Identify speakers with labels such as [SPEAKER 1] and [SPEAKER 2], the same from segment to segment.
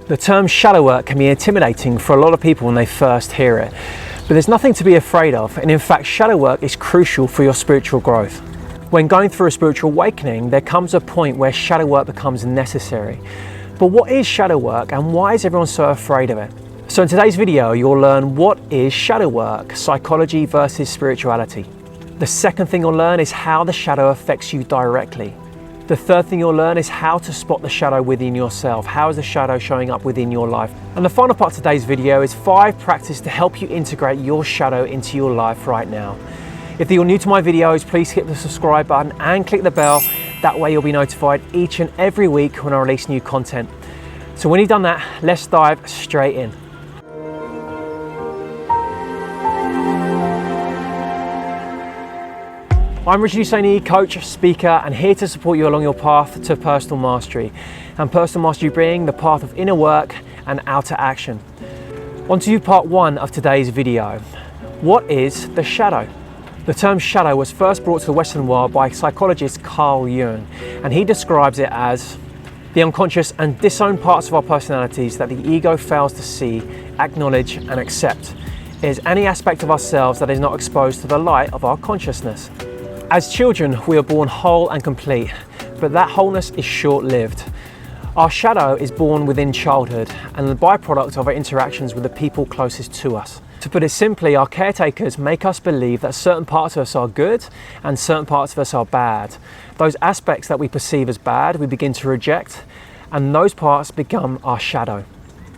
[SPEAKER 1] The term shadow work can be intimidating for a lot of people when they first hear it, but there's nothing to be afraid of, and in fact shadow work is crucial for your spiritual growth. When going through a spiritual awakening, there comes a point where shadow work becomes necessary. But what is shadow work and why is everyone so afraid of it? So in today's video, you'll learn what is shadow work, psychology versus spirituality. The second thing you'll learn is how the shadow affects you directly. The third thing you'll learn is how to spot the shadow within yourself. How is the shadow showing up within your life? And the final part of today's video is 5 practices to help you integrate your shadow into your life right now. If you're new to my videos, please hit the subscribe button and click the bell. That way you'll be notified each and every week when I release new content. So when you've done that, let's dive straight in. I'm Richard Husseini, coach, speaker, and here to support you along your path to personal mastery. And personal mastery being the path of inner work and outer action. On to part 1 of today's video. What is the shadow? The term shadow was first brought to the Western world by psychologist Carl Jung, and he describes it as the unconscious and disowned parts of our personalities that the ego fails to see, acknowledge, and accept. It is any aspect of ourselves that is not exposed to the light of our consciousness. As children, we are born whole and complete, but that wholeness is short-lived. Our shadow is born within childhood and the byproduct of our interactions with the people closest to us. To put it simply, our caretakers make us believe that certain parts of us are good and certain parts of us are bad. Those aspects that we perceive as bad, we begin to reject, and those parts become our shadow.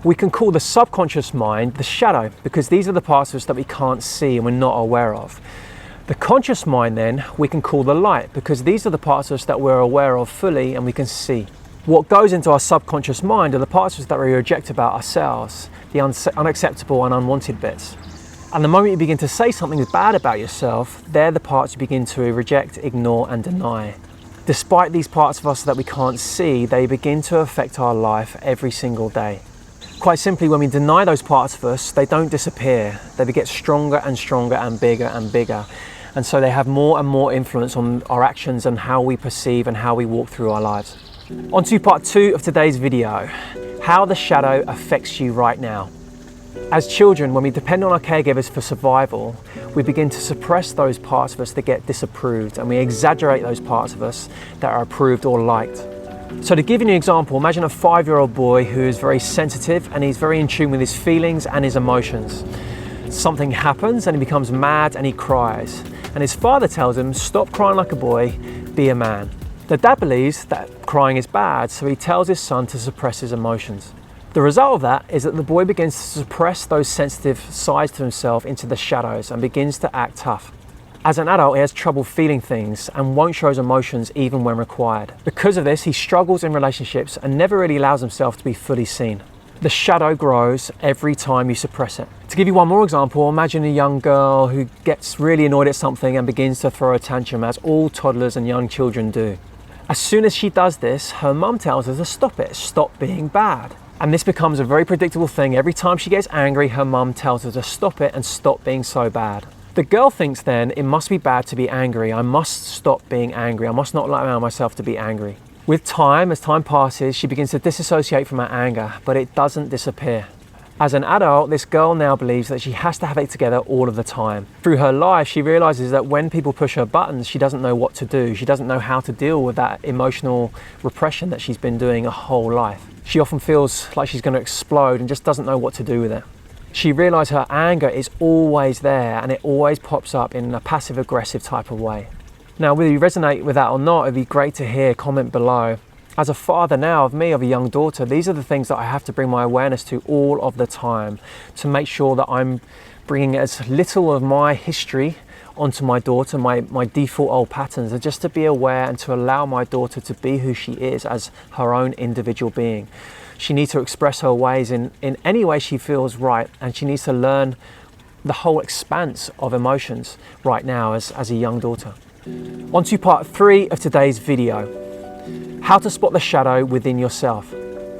[SPEAKER 1] We can call the subconscious mind the shadow because these are the parts of us that we can't see and we're not aware of. The conscious mind then we can call the light because these are the parts of us that we're aware of fully and we can see. What goes into our subconscious mind are the parts of us that we reject about ourselves, the unacceptable and unwanted bits. And the moment you begin to say something bad about yourself, they're the parts you begin to reject, ignore and deny. Despite these parts of us that we can't see, they begin to affect our life every single day. Quite simply, when we deny those parts of us, they don't disappear. They get stronger and stronger and bigger and bigger. And so they have more and more influence on our actions and how we perceive and how we walk through our lives. On to part 2 of today's video, how the shadow affects you right now. As children, when we depend on our caregivers for survival, we begin to suppress those parts of us that get disapproved, and we exaggerate those parts of us that are approved or liked. So to give you an example, imagine a 5-year-old boy who is very sensitive and he's very in tune with his feelings and his emotions. Something happens and he becomes mad and he cries. And his father tells him, stop crying like a boy, be a man. The dad believes that crying is bad, so he tells his son to suppress his emotions. The result of that is that the boy begins to suppress those sensitive sides to himself into the shadows and begins to act tough. As an adult, he has trouble feeling things and won't show his emotions even when required. Because of this, he struggles in relationships and never really allows himself to be fully seen. The shadow grows every time you suppress it. To give you one more example, imagine a young girl who gets really annoyed at something and begins to throw a tantrum, as all toddlers and young children do. As soon as she does this, her mum tells her to stop it, stop being bad. And this becomes a very predictable thing. Every time she gets angry, her mum tells her to stop it and stop being so bad. The girl thinks then, it must be bad to be angry. I must stop being angry. I must not allow myself to be angry. With time, as time passes, she begins to disassociate from her anger, but it doesn't disappear. As an adult, this girl now believes that she has to have it together all of the time. Through her life, she realizes that when people push her buttons, she doesn't know what to do. She doesn't know how to deal with that emotional repression that she's been doing a whole life. She often feels like she's going to explode and just doesn't know what to do with it. She realized her anger is always there and it always pops up in a passive-aggressive type of way. Now, whether you resonate with that or not, it'd be great to hear, comment below. As a father now of a young daughter, these are the things that I have to bring my awareness to all of the time to make sure that I'm bringing as little of my history onto my daughter, my default old patterns, and just to be aware and to allow my daughter to be who she is as her own individual being. She needs to express her ways in any way she feels right, and she needs to learn the whole expanse of emotions right now as a young daughter. On to part 3 of today's video, how to spot the shadow within yourself.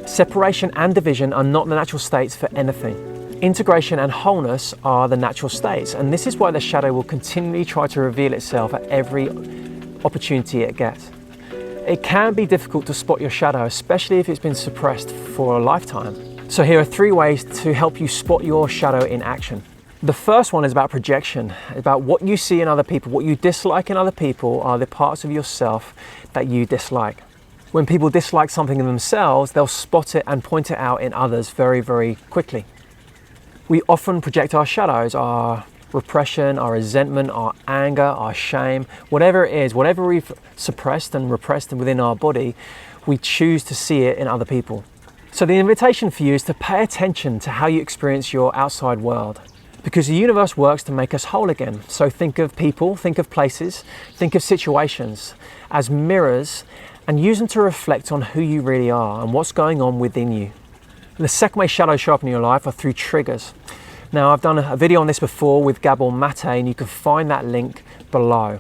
[SPEAKER 1] Separation and division are not the natural states for anything. Integration and wholeness are the natural states, and this is why the shadow will continually try to reveal itself at every opportunity it gets. It can be difficult to spot your shadow, especially if it's been suppressed for a lifetime. So here are 3 ways to help you spot your shadow in action. The first one is about projection, about what you see in other people. What you dislike in other people are the parts of yourself that you dislike. When people dislike something in themselves, they'll spot it and point it out in others very, very quickly. We often project our shadows, our repression, our resentment, our anger, our shame, whatever it is, whatever we've suppressed and repressed within our body, we choose to see it in other people. So the invitation for you is to pay attention to how you experience your outside world, because the universe works to make us whole again. So think of people, think of places, think of situations as mirrors and use them to reflect on who you really are and what's going on within you. The second way shadows show up in your life are through triggers. Now, I've done a video on this before with Gabor Mate, and you can find that link below.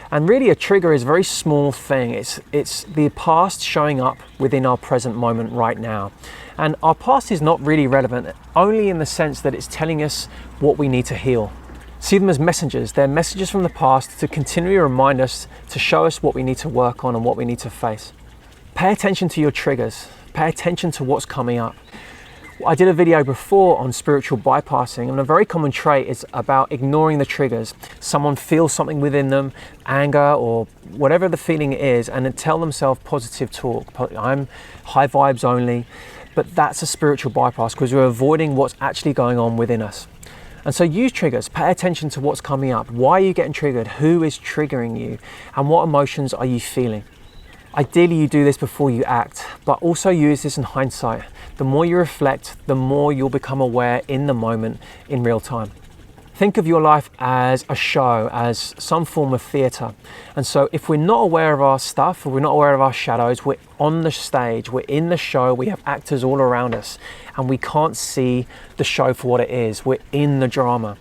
[SPEAKER 1] And really, a trigger is a very small thing. It's the past showing up within our present moment right now. And our past is not really relevant, only in the sense that it's telling us what we need to heal. See them as messengers. They're messages from the past to continually remind us, to show us what we need to work on and what we need to face. Pay attention to your triggers. Pay attention to what's coming up. I did a video before on spiritual bypassing, and a very common trait is about ignoring the triggers. Someone feels something within them, anger or whatever the feeling is, and then tell themselves positive talk. I'm high vibes only, but that's a spiritual bypass because we're avoiding what's actually going on within us. And so use triggers, pay attention to what's coming up. Why are you getting triggered? Who is triggering you? And what emotions are you feeling? Ideally, you do this before you act, but also use this in hindsight. The more you reflect, the more you'll become aware in the moment, in real time. Think of your life as a show, as some form of theatre. And so if we're not aware of our stuff, or we're not aware of our shadows, we're on the stage, we're in the show, we have actors all around us, and we can't see the show for what it is. We're in the drama.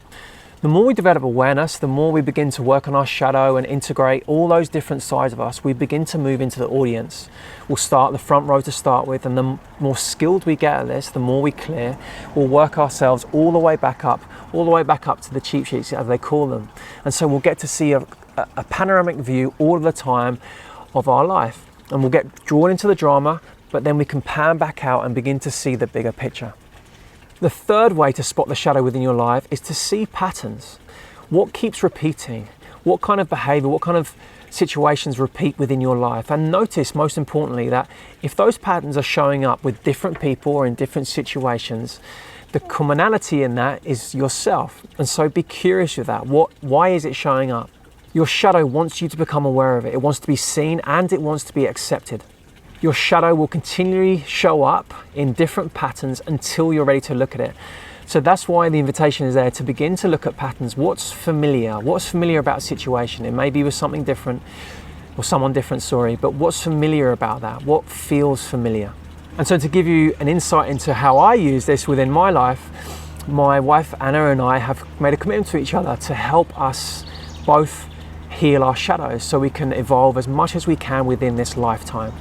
[SPEAKER 1] The more we develop awareness, the more we begin to work on our shadow and integrate all those different sides of us, we begin to move into the audience. We'll start the front row to start with, and the more skilled we get at this, the more we clear, we'll work ourselves all the way back up to the cheat sheets, as they call them. And so we'll get to see a panoramic view all of the time of our life. And we'll get drawn into the drama, but then we can pan back out and begin to see the bigger picture. The third way to spot the shadow within your life is to see patterns. What keeps repeating? What kind of behavior, what kind of situations repeat within your life? And notice, most importantly, that if those patterns are showing up with different people or in different situations, the commonality in that is yourself. And so be curious with that. Why is it showing up? Your shadow wants you to become aware of it. It wants to be seen and it wants to be accepted. Your shadow will continually show up in different patterns until you're ready to look at it. So that's why the invitation is there, to begin to look at patterns. What's familiar? What's familiar about a situation? It may be with something different or someone different, but what's familiar about that? What feels familiar? And so to give you an insight into how I use this within my life, my wife Anna and I have made a commitment to each other to help us both heal our shadows so we can evolve as much as we can within this lifetime.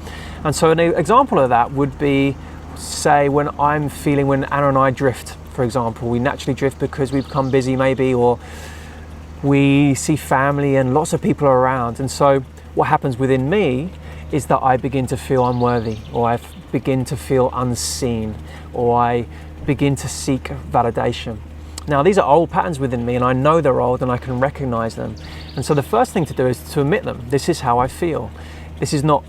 [SPEAKER 1] And so an example of that would be, say, when Anna and I drift, for example. We naturally drift because we become busy maybe, or we see family and lots of people are around. And so what happens within me is that I begin to feel unworthy, or I begin to feel unseen, or I begin to seek validation. Now, these are old patterns within me, and I know they're old and I can recognize them. And so the first thing to do is to admit them. This is how I feel. This is not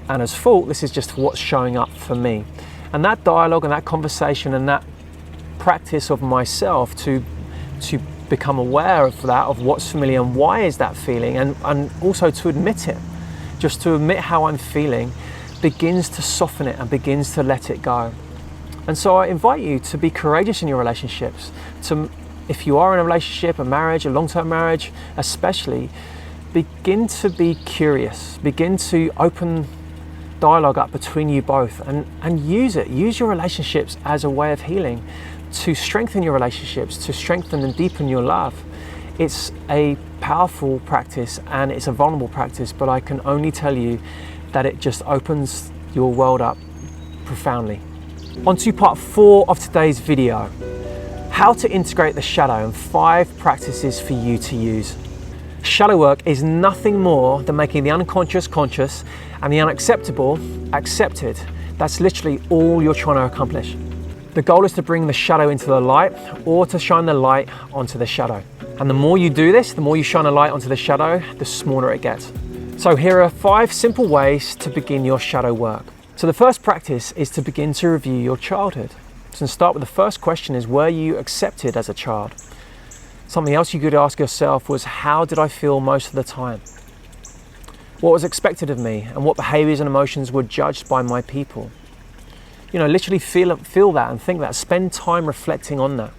[SPEAKER 1] Anna's fault, this is just what's showing up for me. And that dialogue and that conversation and that practice of myself to become aware of that, of what's familiar and why is that feeling, and also to admit it, just to admit how I'm feeling, begins to soften it and begins to let it go. And so I invite you to be courageous in your relationships. If you are in a relationship, a marriage, a long-term marriage especially, begin to be curious, begin to open dialogue up between you both, and use your relationships as a way of healing, to strengthen your relationships, to strengthen and deepen your love. It's a powerful practice and it's a vulnerable practice, but I can only tell you that it just opens your world up profoundly. On to part 4 of today's video: how to integrate the shadow and 5 practices for you to use. Shadow work is nothing more than making the unconscious conscious and the unacceptable accepted. That's literally all you're trying to accomplish. The goal is to bring the shadow into the light or to shine the light onto the shadow. And the more you do this, the more you shine a light onto the shadow, the smaller it gets. So here are 5 simple ways to begin your shadow work. So the first practice is to begin to review your childhood. So start with the first question is, were you accepted as a child? Something else you could ask yourself was, how did I feel most of the time? What was expected of me, and what behaviors and emotions were judged by my people? Literally feel that and think that. Spend time reflecting on that.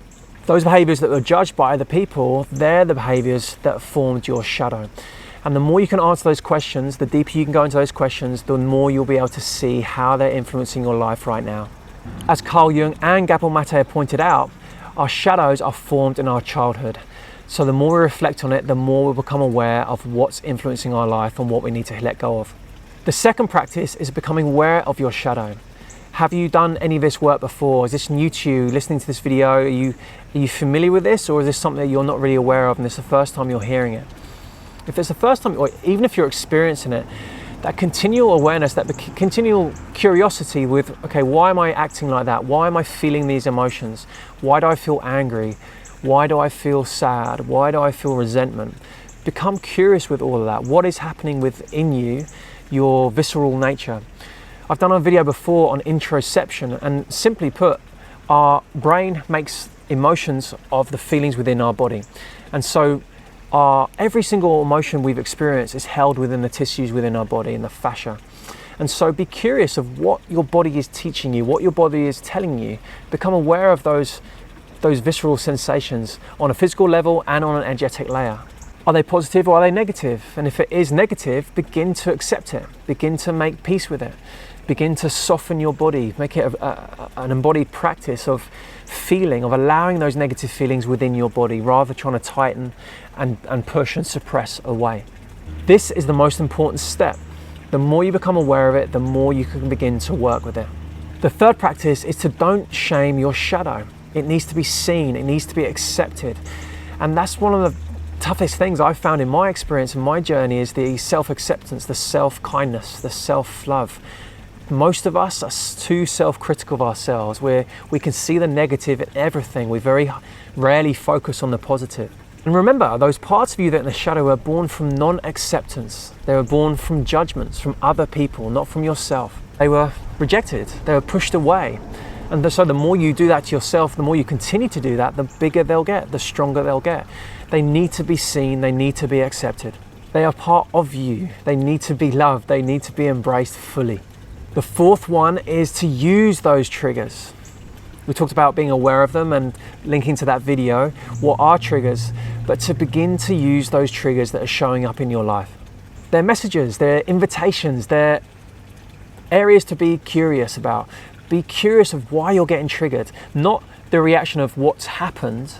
[SPEAKER 1] Those behaviors that were judged by other people, they're the behaviors that formed your shadow. And the more you can answer those questions, the deeper you can go into those questions, the more you'll be able to see how they're influencing your life right now. As Carl Jung and Gabor Mate have pointed out, our shadows are formed in our childhood. So the more we reflect on it, the more we become aware of what's influencing our life and what we need to let go of. The second practice is becoming aware of your shadow. Have you done any of this work before? Is this new to you? Listening to this video, are you familiar with this, or is this something that you're not really aware of and this is the first time you're hearing it? If it's the first time, or even if you're experiencing it, that continual awareness, that continual curiosity with, okay, why am I acting like that? Why am I feeling these emotions? Why do I feel angry? Why do I feel sad? Why do I feel resentment? Become curious with all of that. What is happening within you, your visceral nature? I've done a video before on interoception, and simply put, our brain makes emotions of the feelings within our body. And so every single emotion we've experienced is held within the tissues within our body, in the fascia. And so be curious of what your body is teaching you, what your body is telling you. Become aware of those visceral sensations on a physical level and on an energetic layer. Are they positive or are they negative? And if it is negative, begin to accept it. Begin to make peace with it. Begin to soften your body. Make it an embodied practice of feeling, of allowing those negative feelings within your body rather than trying to tighten and push and suppress away. This is the most important step. The more you become aware of it, the more you can begin to work with it. The third practice is to don't shame your shadow. It needs to be seen, it needs to be accepted. And that's one of the toughest things I've found in my experience and my journey is the self-acceptance, the self-kindness, the self-love. Most of us are too self-critical of ourselves, where we can see the negative in everything. We very rarely focus on the positive. And remember, those parts of you that are in the shadow were born from non-acceptance. They were born from judgments from other people, not from yourself. They were rejected, they were pushed away. And so the more you do that to yourself, the more you continue to do that, the bigger they'll get, the stronger they'll get. They need to be seen, they need to be accepted. They are part of you. They need to be loved, they need to be embraced fully. The fourth one is to use those triggers. We talked about being aware of them and linking to that video, what are triggers, but to begin to use those triggers that are showing up in your life. They're messages, they're invitations, they're areas to be curious about. Be curious of why you're getting triggered, not the reaction of what's happened,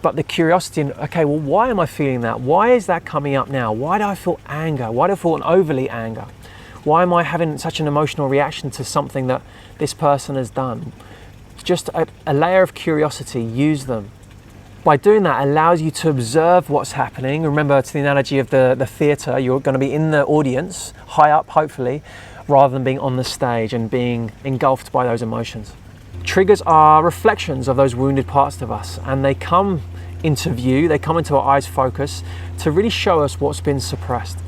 [SPEAKER 1] but the curiosity in, okay, well, why am I feeling that? Why is that coming up now? Why do I feel anger? Why do I feel an overly anger? Why am I having such an emotional reaction to something that this person has done? Just a layer of curiosity, use them. By doing that, it allows you to observe what's happening. Remember, to the analogy of the theatre, you're going to be in the audience, high up hopefully, rather than being on the stage and being engulfed by those emotions. Triggers are reflections of those wounded parts of us, and they come into view, they come into our eyes focus to really show us what's been suppressed.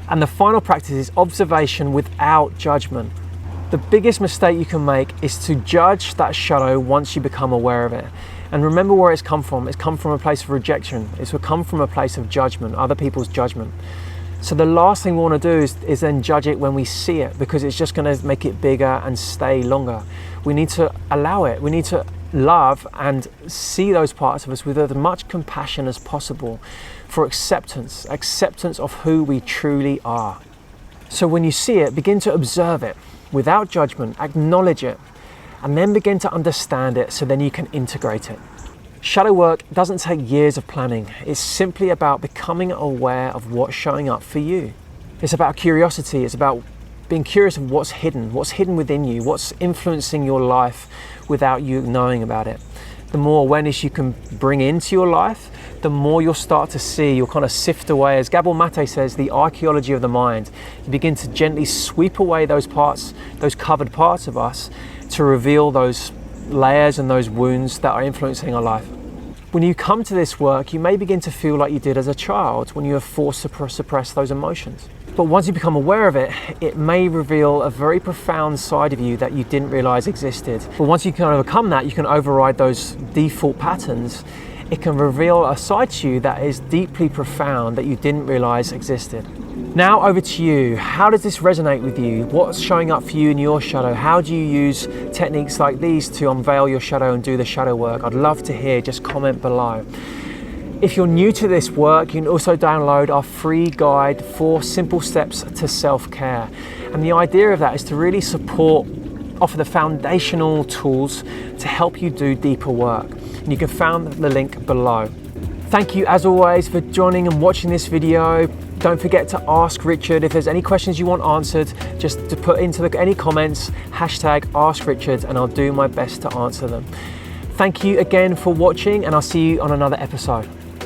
[SPEAKER 1] And the final practice is observation without judgment. The biggest mistake you can make is to judge that shadow once you become aware of it. And remember where it's come from. It's come from a place of rejection. It's come from a place of judgment, other people's judgment. So the last thing we want to do is then judge it when we see it, because it's just going to make it bigger and stay longer. We need to allow it. We need to love and see those parts of us with as much compassion as possible for acceptance of who we truly are. So when you see it, begin to observe it without judgment, acknowledge it, and then begin to understand it so then you can integrate it. Shadow work doesn't take years of planning. It's simply about becoming aware of what's showing up for you. It's about curiosity. It's about being curious of what's hidden within you, what's influencing your life without you knowing about it. The more awareness you can bring into your life, the more you'll start to see, you'll kind of sift away, as Gabor Mate says, the archaeology of the mind. You begin to gently sweep away those parts, those covered parts of us, to reveal those layers and those wounds that are influencing our life. When you come to this work, you may begin to feel like you did as a child when you were forced to suppress those emotions. But once you become aware of it, it may reveal a very profound side of you that you didn't realize existed. But once you can overcome that, you can override those default patterns. It can reveal a side to you that is deeply profound that you didn't realize existed. Now over to you. How does this resonate with you? What's showing up for you in your shadow? How do you use techniques like these to unveil your shadow and do the shadow work? I'd love to hear, just comment below. If you're new to this work, you can also download our free guide, 4 simple steps to self-care. And the idea of that is to really offer the foundational tools to help you do deeper work. And you can find the link below. Thank you as always for joining and watching this video. Don't forget to ask Richard. If there's any questions you want answered, just to put into any comments, #AskRichard, and I'll do my best to answer them. Thank you again for watching, and I'll see you on another episode.